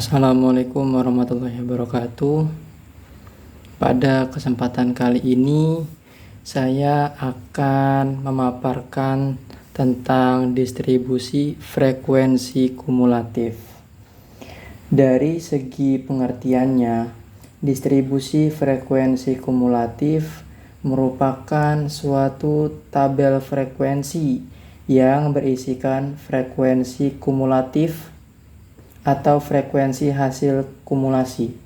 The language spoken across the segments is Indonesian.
Assalamualaikum warahmatullahi wabarakatuh. Pada kesempatan kali ini saya akan memaparkan tentang distribusi frekuensi kumulatif. Dari segi pengertiannya, distribusi frekuensi kumulatif merupakan suatu tabel frekuensi yang berisikan frekuensi kumulatif atau frekuensi hasil kumulasi.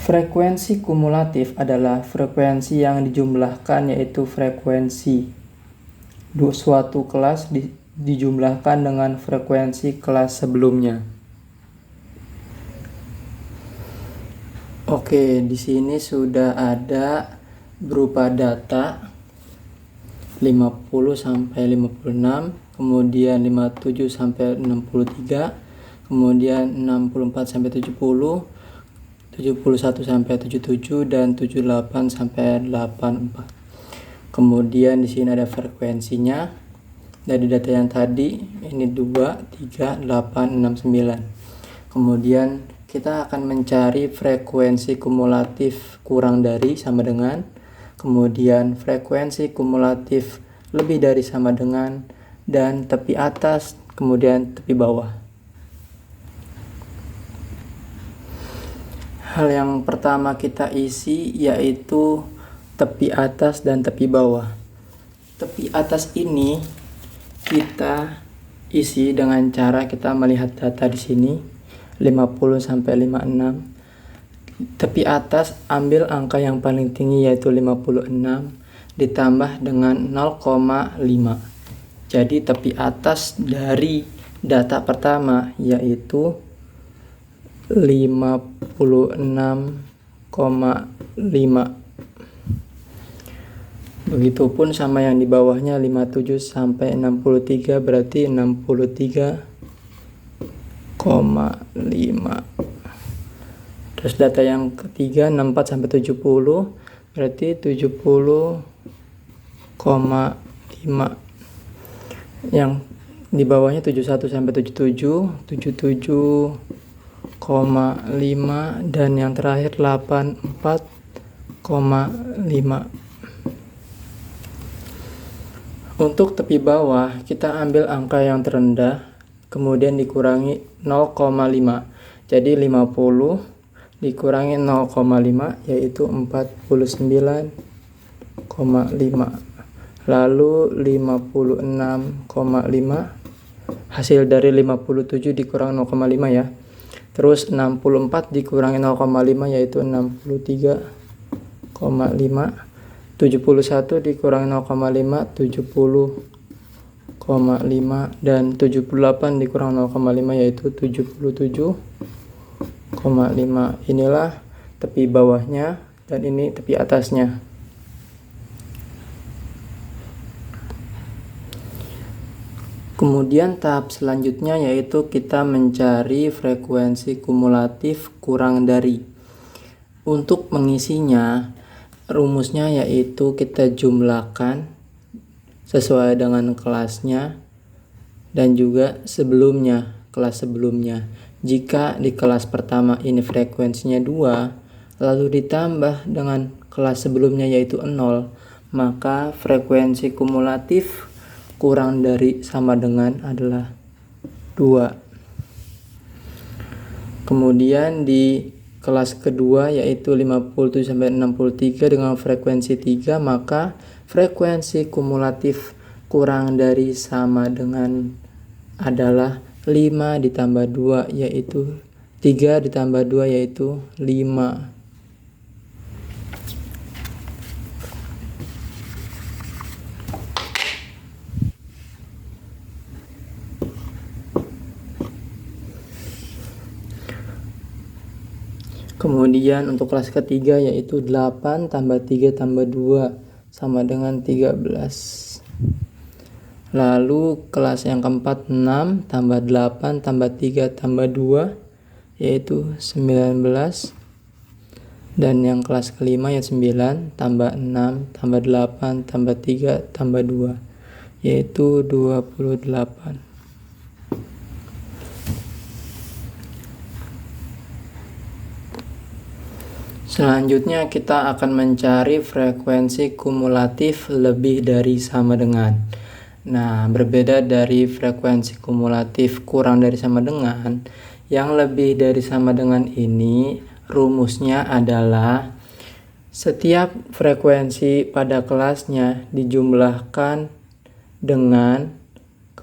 Frekuensi kumulatif adalah frekuensi yang dijumlahkan, yaitu frekuensi suatu kelas dijumlahkan dengan frekuensi kelas sebelumnya. Oke, di sini sudah ada berupa data 50 sampai 56, kemudian 57 sampai 63, kemudian 64 sampai 70, 71 sampai 77 dan 78 sampai 84. Kemudian di sini ada frekuensinya. Dari data yang tadi ini 2, 3, 8, 6, 9. Kemudian kita akan mencari frekuensi kumulatif kurang dari sama dengan, kemudian frekuensi kumulatif lebih dari sama dengan, dan tepi atas, kemudian tepi bawah. Hal yang pertama kita isi yaitu tepi atas dan tepi bawah. Tepi atas ini kita isi dengan cara kita melihat data di sini 50 sampai 56. Tepi atas ambil angka yang paling tinggi yaitu 56 ditambah dengan 0,5. Jadi tepi atas dari data pertama yaitu 56,5. Begitupun sama yang di bawahnya 57 sampai 63 berarti 63,5. Terus data yang ketiga 64 sampai 70 berarti 70,5. Yang di bawahnya 71 sampai 77, 77,5, dan yang terakhir 84,5. Untuk tepi bawah kita ambil angka yang terendah kemudian dikurangi 0,5. Jadi 50 dikurangi 0,5 yaitu 49,5. Lalu 56,5 hasil dari 57 dikurangi 0,5 ya. Terus 64 dikurangi 0,5 yaitu 63,5. 71 dikurangi 0,5 70,5, dan 78 dikurangi 0,5 yaitu 77,5. Inilah tepi bawahnya dan ini tepi atasnya. Kemudian tahap selanjutnya yaitu kita mencari frekuensi kumulatif kurang dari. Untuk mengisinya rumusnya yaitu kita jumlahkan sesuai dengan kelasnya dan juga sebelumnya, kelas sebelumnya. Jika di kelas pertama ini frekuensinya 2, lalu ditambah dengan kelas sebelumnya yaitu 0, maka frekuensi kumulatif kurang dari sama dengan adalah 2. Kemudian di kelas kedua yaitu 57 sampai 63 dengan frekuensi 3, maka frekuensi kumulatif kurang dari sama dengan adalah 5 ditambah 2 yaitu 3 ditambah 2 yaitu 5. Kemudian untuk kelas ketiga yaitu 8 tambah 3 tambah 2 sama dengan 13. Lalu kelas yang keempat 6 tambah 8 tambah 3 tambah 2 yaitu 19. Dan yang kelas kelima ya 9 tambah 6 tambah 8 tambah 3 tambah 2 yaitu 28. Selanjutnya kita akan mencari frekuensi kumulatif lebih dari sama dengan. Nah, berbeda dari frekuensi kumulatif kurang dari sama dengan, yang lebih dari sama dengan ini rumusnya adalah setiap frekuensi pada kelasnya dijumlahkan dengan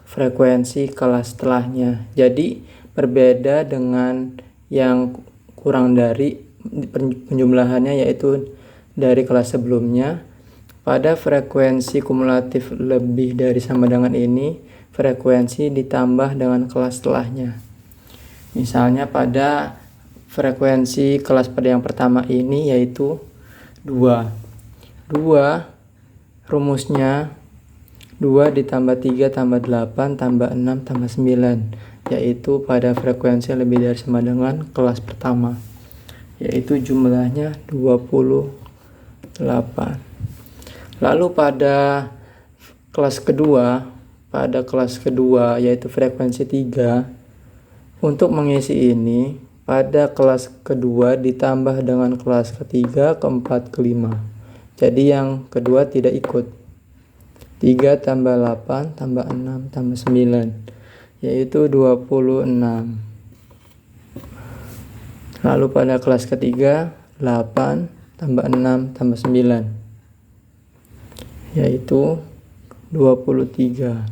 frekuensi kelas setelahnya. Jadi berbeda dengan yang kurang dari penjumlahannya, yaitu dari kelas sebelumnya. Pada frekuensi kumulatif lebih dari sama dengan ini, frekuensi ditambah dengan kelas setelahnya. Misalnya pada frekuensi kelas pada yang pertama ini yaitu 2. 2 rumusnya 2 ditambah 3 tambah 8 tambah 6 tambah 9, yaitu pada frekuensi lebih dari sama dengan kelas pertama, yaitu jumlahnya 28. Lalu pada kelas kedua yaitu frekuensi 3, untuk mengisi ini pada kelas kedua ditambah dengan kelas ketiga, keempat, kelima. Jadi yang kedua tidak ikut. 3 tambah 8 tambah 6 tambah 9, yaitu 26. Lalu pada kelas ketiga 8 tambah 6 tambah 9, yaitu 23.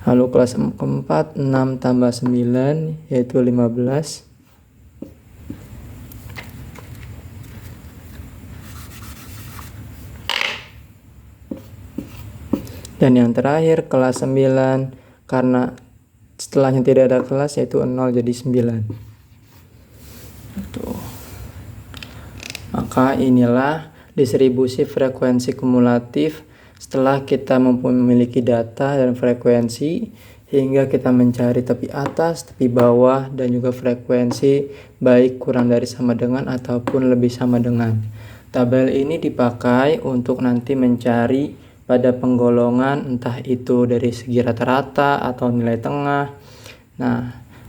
Lalu kelas keempat 6 tambah 9, yaitu 15. Dan yang terakhir kelas 9, karena setelahnya tidak ada kelas, yaitu 0, jadi 9. Maka inilah distribusi frekuensi kumulatif setelah kita memiliki data dan frekuensi, hingga kita mencari tepi atas, tepi bawah, dan juga frekuensi baik kurang dari sama dengan ataupun lebih sama dengan. Tabel ini dipakai untuk nanti mencari pada penggolongan, entah itu dari segi rata-rata atau nilai tengah. Nah,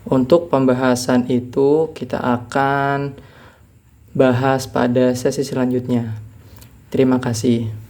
untuk pembahasan itu kita akan bahas pada sesi selanjutnya. Terima kasih.